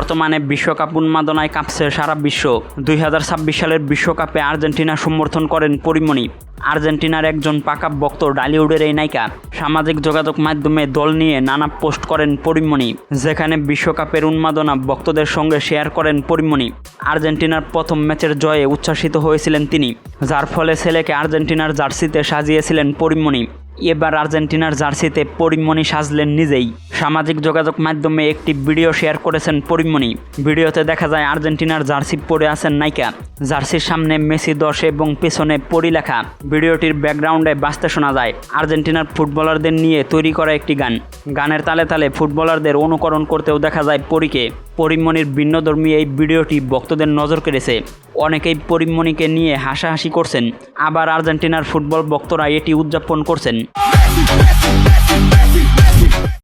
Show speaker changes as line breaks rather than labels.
বর্তমানে বিশ্বকাপ উন্মাদনায় কাঁপছে সারা বিশ্ব। 2026 সালের বিশ্বকাপে আর্জেন্টিনা সমর্থন করেন পরীমণি। আর্জেন্টিনার একজন পাকা ভক্ত ডালিউডের এই নায়িকা সামাজিক যোগাযোগ মাধ্যমে দল নিয়ে নানা পোস্ট করেন পরীমণি, যেখানে বিশ্বকাপের উন্মাদনা ভক্তদের সঙ্গে শেয়ার করেন পরীমণি। আর্জেন্টিনার প্রথম ম্যাচের জয়ে উচ্ছ্বাসিত হয়েছিলেন তিনি, যার ফলে ছেলেকে আর্জেন্টিনার জার্সিতে সাজিয়েছিলেন পরীমণি। এবার আর্জেন্টিনার জার্সিতে পরীমণি সাজলেন নিজেই। সামাজিক যোগাযোগ মাধ্যমে একটি ভিডিও শেয়ার করেছেন পরীমণি। ভিডিওতে দেখা যায় আর্জেন্টিনার জার্সি পরে আছেন নায়িকা। জার্সির সামনে মেসি 10 এবং পেছনে পরি লেখা। ভিডিওটির ব্যাকগ্রাউন্ডে বাজতে শোনা যায় আর্জেন্টিনার ফুটবলারদের নিয়ে তৈরি করা একটি গান। গানের তালে তালে ফুটবলারদের অনুকরণ করতেও দেখা যায় পরীকে। পরীমণির ভিন্নধর্মী এই ভিডিওটি ভক্তদের নজর কেড়েছে। অনেকেই পরীমণিকে নিয়ে হাসাহাসি করছেন, আবার আর্জেন্টিনার ফুটবল ভক্তরা এটি উদযাপন করছেন।